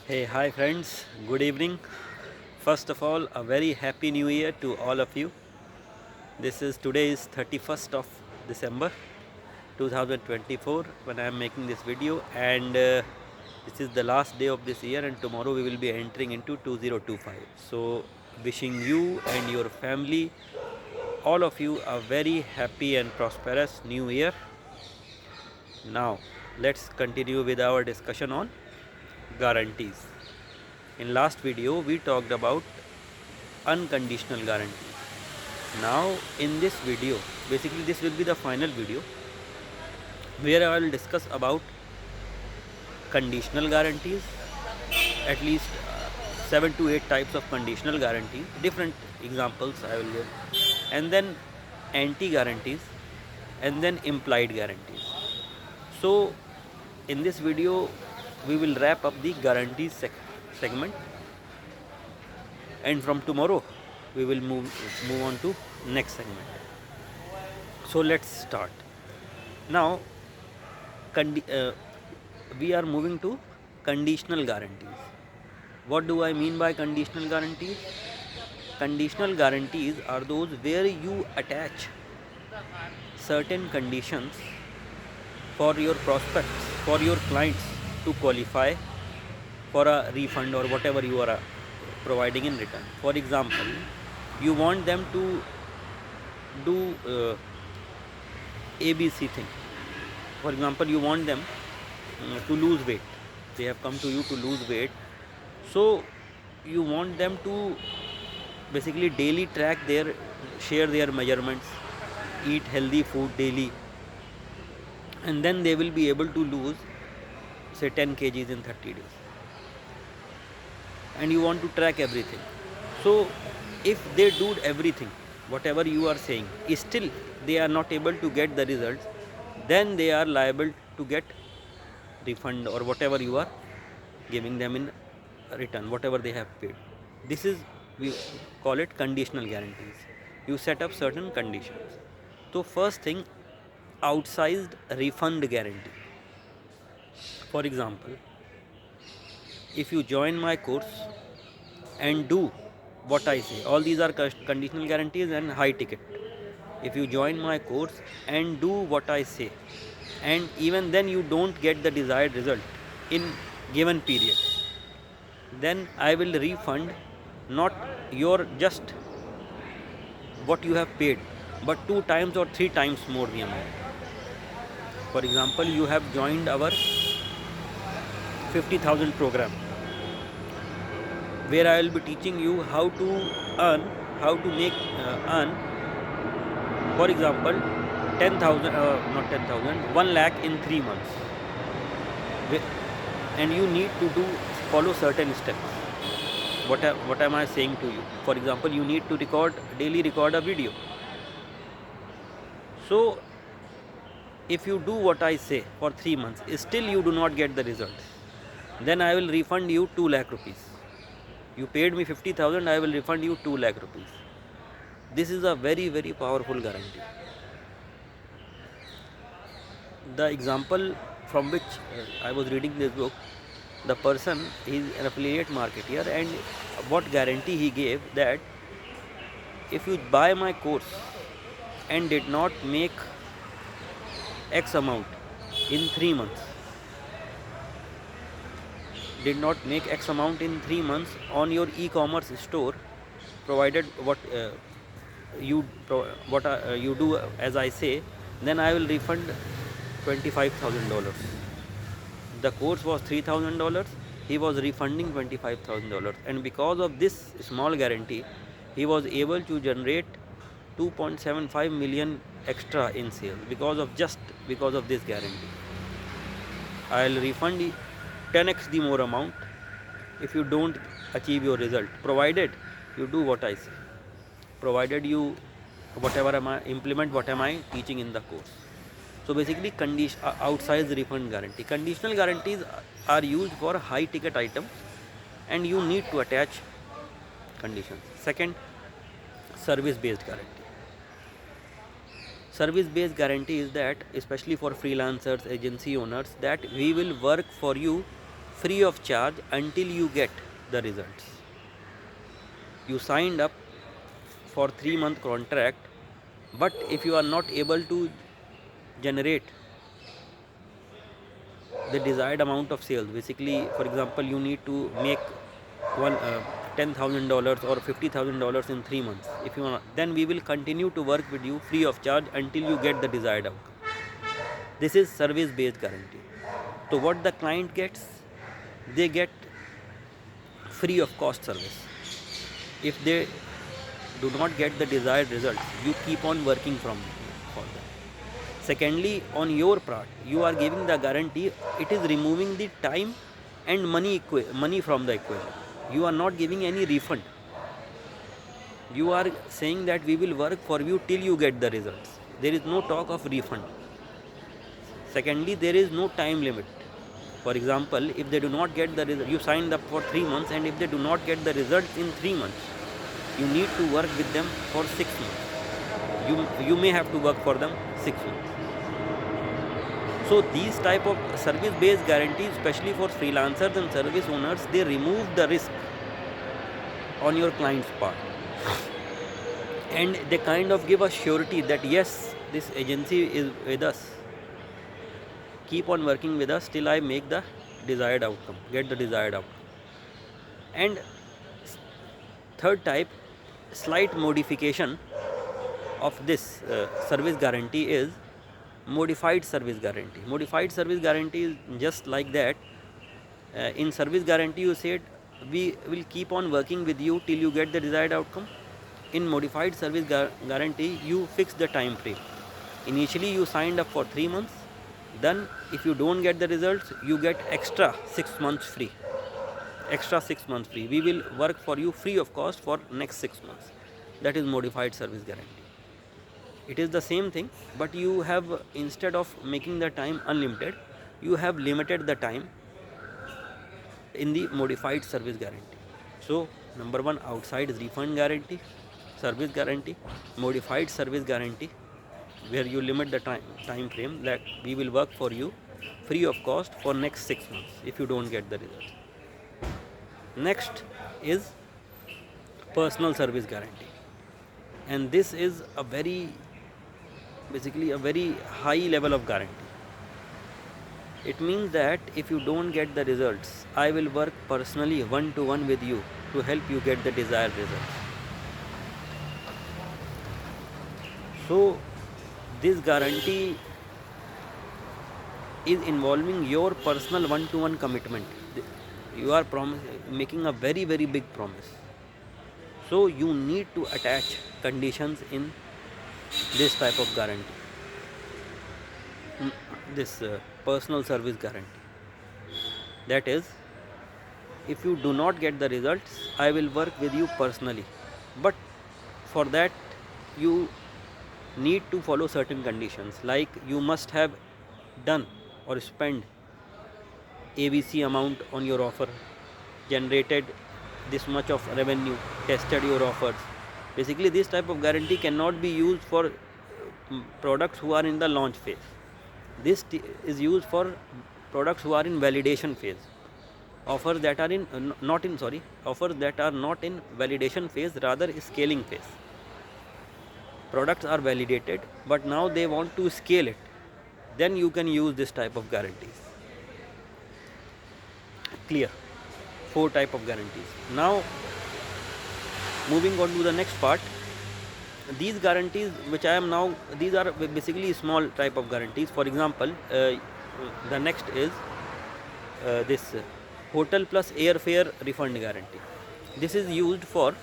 Hey, hi friends, good evening. First of all, a very happy new year to all of you. This is today is 31st of December 2024 when I am making this video, and this is the last day of this year, and tomorrow we will be entering into 2025. So, wishing you and your family, all of you, a very happy and prosperous new year. Now, let's continue with our discussion on guarantees. In last video we talked about unconditional guarantee. Now in this video, basically this will be the final video where I will discuss about conditional guarantees, at least 7 to 8 types of conditional guarantees, different examples I will give, and then anti guarantees, and then implied guarantees. So in this video we will wrap up the guarantees segment, and from tomorrow we will move on to next segment. So let's start. Now we are moving to conditional guarantees. What do I mean by conditional guarantees? Conditional guarantees are those where you attach certain conditions for your prospects, for your clients to qualify for a refund or whatever you are providing in return. For example, you want them to do ABC thing. For example, you want them to lose weight. They have come to you to lose weight. So you want them to basically daily track share their measurements, eat healthy food daily, and then they will be able to lose say 10 kgs in 30 days. And you want to track everything. So if they do everything, whatever you are saying, still they are not able to get the results, then they are liable to get refund or whatever you are giving them in return, whatever they have paid. This is, we call it conditional guarantees. You set up certain conditions. So first thing, outsized refund guarantee. For example, if you join my course and do what I say, all these are conditional guarantees and high ticket. If you join my course and do what I say, and even then you don't get the desired result in given period, then I will refund not your just what you have paid, but 2 times or 3 times more the amount. For example, you have joined our 50,000 program, where I will be teaching you how to earn, how to make earn, for example, 10,000, not 10,000, 1 lakh in 3 months. And you need to follow certain steps. What am I saying to you? For example, you need to daily record a video. So if you do what I say for 3 months, still you do not get the results, then I will refund you 2 lakh rupees. You paid me 50,000, I will refund you 2 lakh rupees. This is a very, very powerful guarantee. The example from which I was reading this book, the person is an affiliate marketer, and what guarantee he gave, that if you buy my course and did not make X amount in 3 months, did not make X amount in 3 months on your e-commerce store, provided you do as I say, then I will refund $25,000. The course was $3,000. He was refunding $25,000, and because of this small guarantee, he was able to generate 2.75 million extra in sales because of this guarantee. I'll refund 10x the more amount if you don't achieve your result, provided you do what I say, provided you implement what am I teaching in the course. So basically, outsized refund guarantee. Conditional guarantees are used for high ticket items, and you need to attach conditions. Second, service based guarantee. Service based guarantee is that, especially for freelancers, agency owners, that we will work for you free of charge until you get the results. You signed up for 3-month contract, but if you are not able to generate the desired amount of sales, basically for example you need to make one $10,000 or $50,000 in 3 months, if you want, then we will continue to work with you free of charge until you get the desired outcome. This is service based guarantee. So what the client gets, they get free of cost service. If they do not get the desired results, you keep on working for them. Secondly, on your part, you are giving the guarantee. It is removing the time and money from the equation. You are not giving any refund. You are saying that we will work for you till you get the results. There is no talk of refund. Secondly, there is no time limit. For example, if they do not get the result, you signed up for 3 months, and if they do not get the results in 3 months, you need to work with them for 6 months. You may have to work for them 6 months. So these type of service based guarantees, especially for freelancers and service owners, they remove the risk on your client's part, and they kind of give a surety that yes, this agency is with us, keep on working with us till I make the desired outcome, get the desired outcome. And third type, slight modification of this service guarantee is modified service guarantee. Modified service guarantee is just like that. In service guarantee you said we will keep on working with you till you get the desired outcome. In modified service guarantee you fix the time frame. Initially you signed up for 3 months, then if you don't get the results, you get extra 6 months free. We will work for you free of cost for next 6 months. That is modified service guarantee. It is the same thing, but you have, instead of making the time unlimited, you have limited the time in the modified service guarantee. So number 1, outside is refund guarantee, service guarantee, modified service guarantee, where you limit the time frame that we will work for you free of cost for next 6 months if you don't get the results. Next is personal service guarantee, and this is basically a very high level of guarantee. It means that if you don't get the results, I will work personally one-to-one with you to help you get the desired results. So this guarantee is involving your personal one-to-one commitment. You are making a very, very big promise. So you need to attach conditions in this type of guarantee, this personal service guarantee. That is, if you do not get the results, I will work with you personally, but for that you need to follow certain conditions, like you must have done or spent ABC amount on your offer, generated this much of revenue, tested your offers. Basically this type of guarantee cannot be used for products who are in the launch phase. This is used for products who are in validation phase, offers that are not in validation phase, rather scaling phase. Products are validated, but now they want to scale it, then you can use this type of guarantees. Clear? 4 type of guarantees. Now moving on to the next part, these guarantees which I am now, these are basically small type of guarantees. For example, the next is this hotel plus airfare refund guarantee. This is used for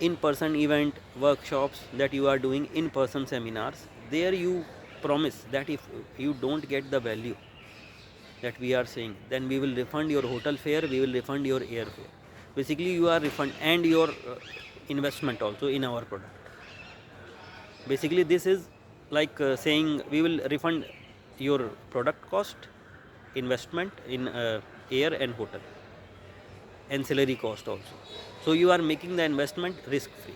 in-person event, workshops that you are doing, in-person seminars. There you promise that if you don't get the value that we are saying, then we will refund your hotel fare, we will refund your airfare. Basically you are refund and your investment also in our product. Basically this is like saying we will refund your product cost, investment in air and hotel, ancillary cost also. So you are making the investment risk free.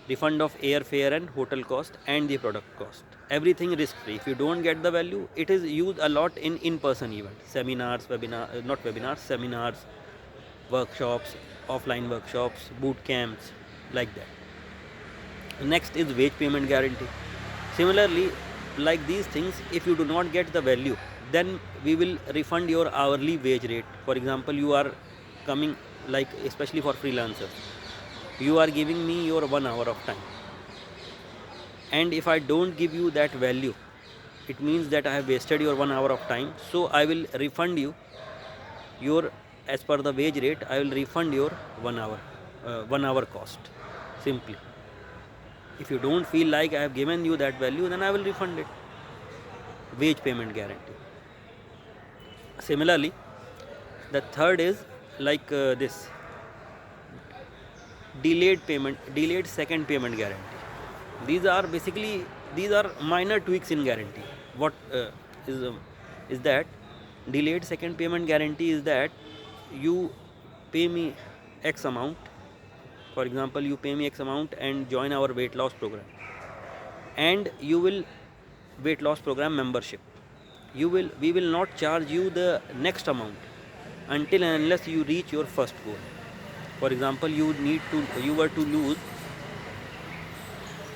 Refund of airfare and hotel cost and the product cost, everything risk free. If you don't get the value, it is used a lot in person events, seminars, not webinars, seminars, workshops, offline workshops, boot camps, like that. Next is wage payment guarantee. Similarly, like these things, if you do not get the value, then we will refund your hourly wage rate. For example, you are coming, like especially for freelancers, you are giving me your 1 hour of time, and if I don't give you that value, it means that I have wasted your 1 hour of time. So I will refund you your, as per the wage rate, I will refund your 1 hour cost, simply. If you don't feel like I have given you that value, then I will refund it. Wage payment guarantee. Similarly, the third is like this delayed second payment guarantee. These are basically, these are minor tweaks in guarantee. What is that delayed second payment guarantee is that you pay me X amount. For example, you pay me X amount and join our weight loss program, and you will weight loss program membership. We will not charge you the next amount until and unless you reach your first goal. For example, you were to lose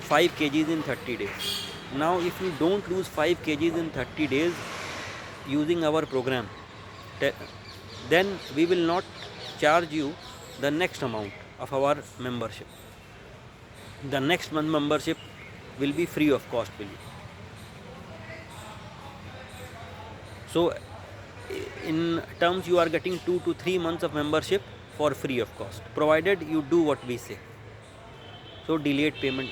5 kgs in 30 days. Now, if you don't lose 5 kgs in 30 days using our program, then we will not charge you the next amount of our membership. The next month membership will be free of cost for you. So in terms, you are getting 2 to 3 months of membership for free of cost, provided you do what we say. So delayed payment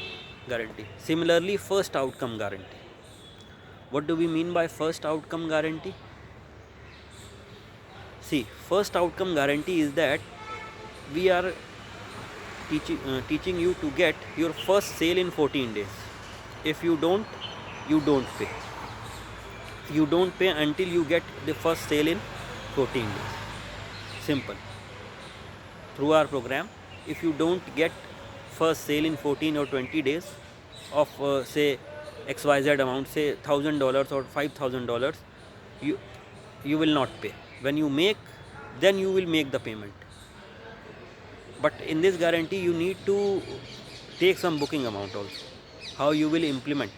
guarantee. Similarly, first outcome guarantee. What do we mean by first outcome guarantee? See, first outcome guarantee is that we are teaching you to get your first sale in 14 days. If you don't, you don't pay. You don't pay until you get the first sale in 14 days. Simple. Through our program, if you don't get first sale in 14 or 20 days of say XYZ amount, say $1,000 or $5,000, you will not pay. When you make, then you will make the payment. But in this guarantee, you need to take some booking amount also. How you will implement?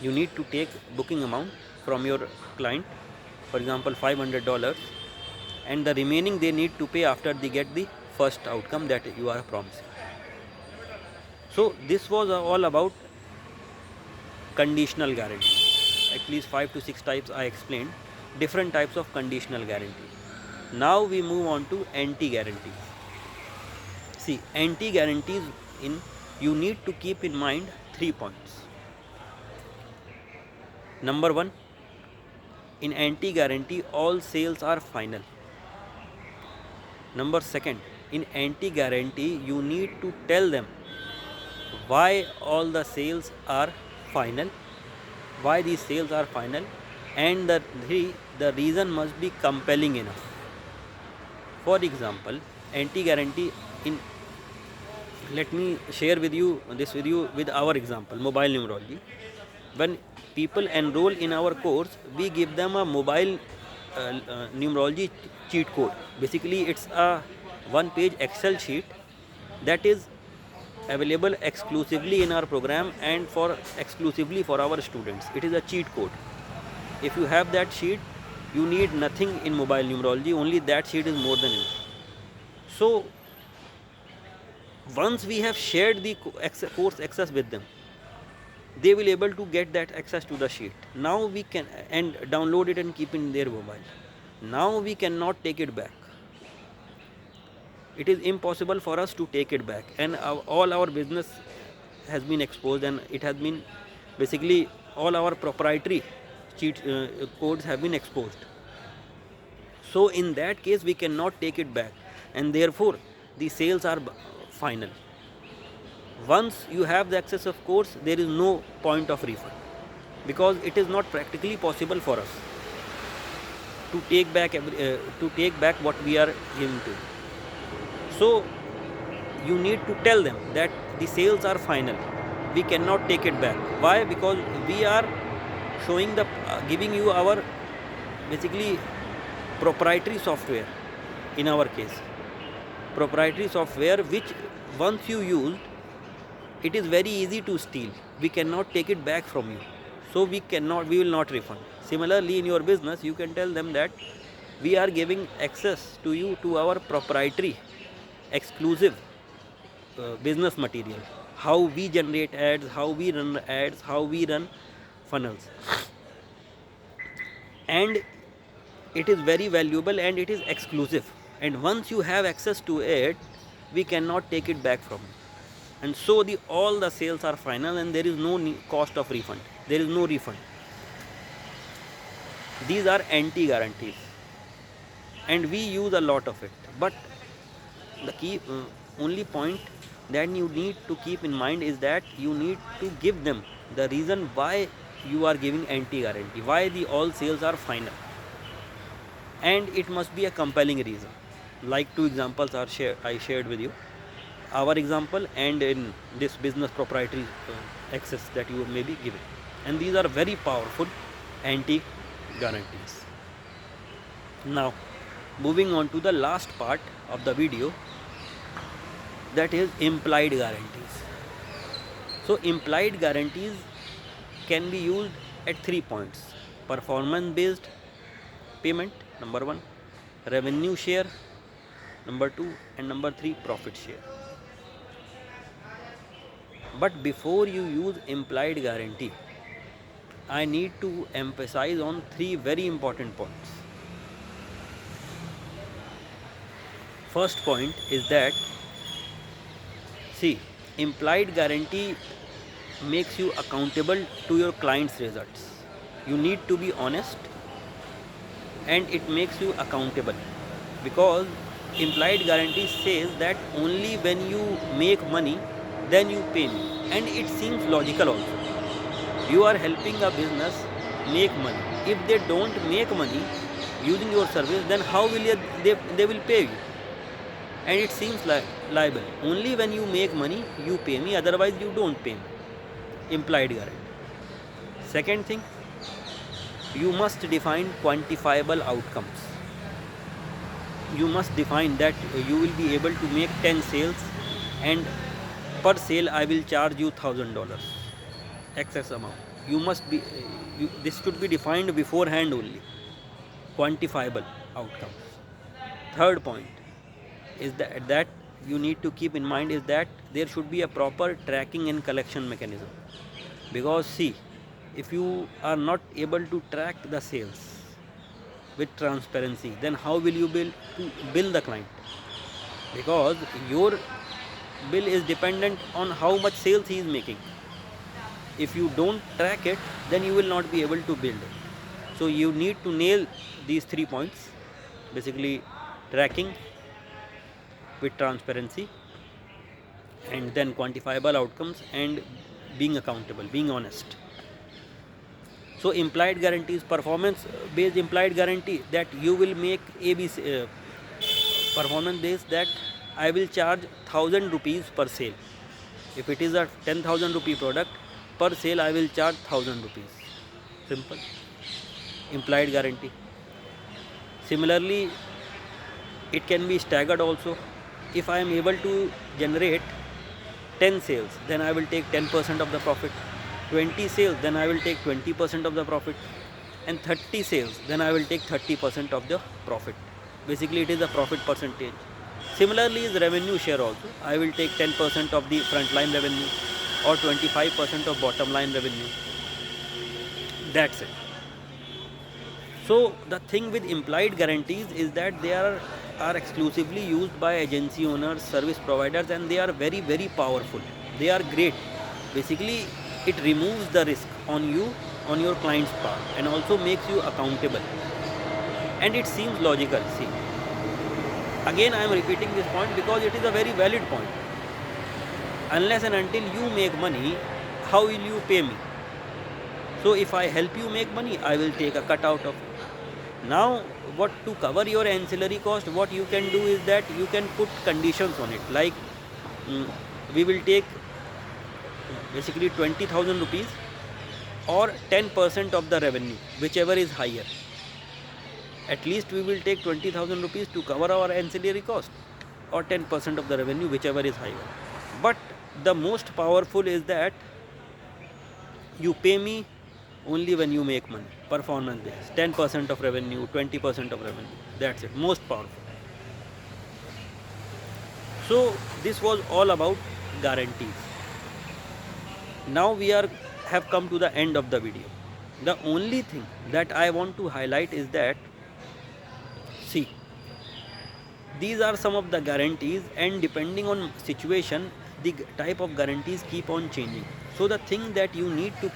You need to take booking amount from your client, for example $500, and the remaining they need to pay after they get the first outcome that you are promising. So this was all about conditional guarantee. At least 5 to 6 types I explained, different types of conditional guarantee. Now we move on to anti-guarantees. See, anti-guarantees, you need to keep in mind 3 points. Number 1, in anti-guarantee, all sales are final. Number 2, in anti-guarantee, you need to tell them why all the sales are final, why these sales are final, and the reason must be compelling enough. For example, anti-guarantee, let me share with you with our example, mobile numerology. When people enroll in our course, we give them a mobile numerology cheat code. Basically, it's a 1-page Excel sheet that is available exclusively in our program and exclusively for our students. It is a cheat code. If you have that sheet, you need nothing in mobile numerology, only that sheet is more than enough. So once we have shared the course access with them, they will able to get that access to the sheet. Now we can and download it and keep it in their mobile. Now we cannot take it back. It is impossible for us to take it back, and all our business has been exposed, and it has been basically all our proprietary cheat codes have been exposed. So in that case, we cannot take it back, and therefore the sales are final. Once you have the access of course, there is no point of refund, because it is not practically possible for us to take back what we are giving to you. So you need to tell them that the sales are final. we cannot take it back. Why? Because we are showing the giving you our basically proprietary software. In our case, proprietary software which once you use, it is very easy to steal. We cannot take it back from you, so we will not refund. Similarly, in your business, you can tell them that we are giving access to you to our proprietary exclusive business material, how we generate ads, how we run ads, how we run funnels, and it is very valuable and it is exclusive, and once you have access to it, we cannot take it back from you. And so all the sales are final and there is no cost of refund, there is no refund. These are anti guarantees and we use a lot of it, but the key only point that you need to keep in mind is that you need to give them the reason why you are giving anti guarantee, why all sales are final, and it must be a compelling reason. Like two examples I shared with you, our example and in this business proprietary access that you may be given, and these are very powerful anti guarantees. Now moving on to the last part of the video, that is implied guarantees. So implied guarantees can be used at 3 points: performance based payment, number 1; revenue share, number 2; and number 3, profit share. But before you use implied guarantee, I need to emphasize on 3 very important points. First point is that, see, implied guarantee makes you accountable to your client's results. You need to be honest, and it makes you accountable, because implied guarantee says that only when you make money, then you pay me, and it seems logical also. You are helping a business make money. If they don't make money using your service, then how will they will pay you? And it seems like liable. Only when you make money, you pay me, otherwise you don't pay me. Implied guarantee. Second thing, you must define quantifiable outcomes. You must define that you will be able to make 10 sales, and per sale I will charge you $1,000, excess amount. You must be this should be defined beforehand only. Quantifiable outcomes. Third point is that you need to keep in mind is that there should be a proper tracking and collection mechanism, because see, if you are not able to track the sales with transparency, then how will you bill the client? Because your bill is dependent on how much sales he is making. If you don't track it, then you will not be able to bill it. So you need to nail these 3 points, basically tracking with transparency, and then quantifiable outcomes, and being accountable, being honest. So implied guarantee is performance based implied guarantee, that you will make ABC. Performance based, that I will charge 1,000 rupees per sale. If it is a 10,000 rupee product, per sale I will charge 1,000 rupees. Simple. Implied guarantee. Similarly, it can be staggered also. If I am able to generate 10 sales, then I will take 10% of the profit. 20 sales, then I will take 20% of the profit. And 30 sales, then I will take 30% of the profit. Basically, it is a profit percentage. Similarly, is revenue share also. I will take 10% of the frontline revenue or 25% of bottom line revenue. That's it. So the thing with implied guarantees is that they are exclusively used by agency owners, service providers, and they are very, very powerful. They are great. Basically, it removes the risk on you, on your client's part, and also makes you accountable. And it seems logical. See, again I am repeating this point because it is a very valid point. Unless and until you make money, how will you pay me? So if I help you make money, I will take a cut out of it. Now, what to cover your ancillary cost, what you can do is that you can put conditions on it, like we will take basically 20,000 rupees or 10% of the revenue, whichever is higher. At least we will take 20,000 rupees to cover our ancillary cost, or 10% of the revenue, whichever is higher. But the most powerful is that you pay me only when you make money, performance based, 10% of revenue, 20% of revenue, that's it, most powerful. So this was all about guarantees. Now we have come to the end of the video. The only thing that I want to highlight is that, see, these are some of the guarantees, and depending on situation, the type of guarantees keep on changing. So the thing that you need to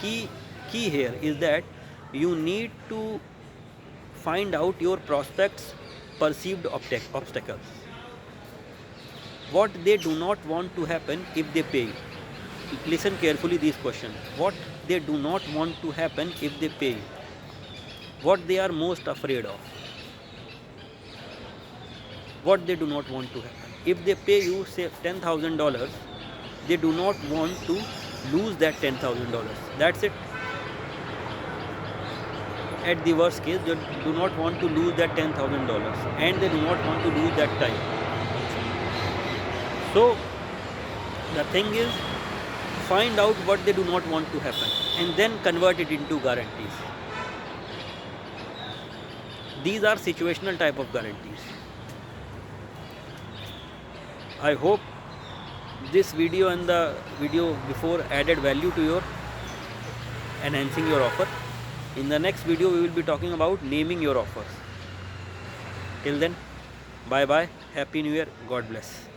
key here is that you need to find out your prospects' perceived obstacles. What they do not want to happen if they pay you. Listen carefully these questions. What they do not want to happen if they pay you. What they are most afraid of. What they do not want to happen. If they pay you, say, $10,000, they do not want to lose that $10,000. That's it. At the worst case, they do not want to lose that $10,000, and they do not want to lose that time. So the thing is, find out what they do not want to happen and then convert it into guarantees. These are situational type of guarantees. I hope this video and the video before added value to your enhancing your offer. In the next video, we will be talking about naming your offers. Till then, bye bye. Happy New Year. God bless.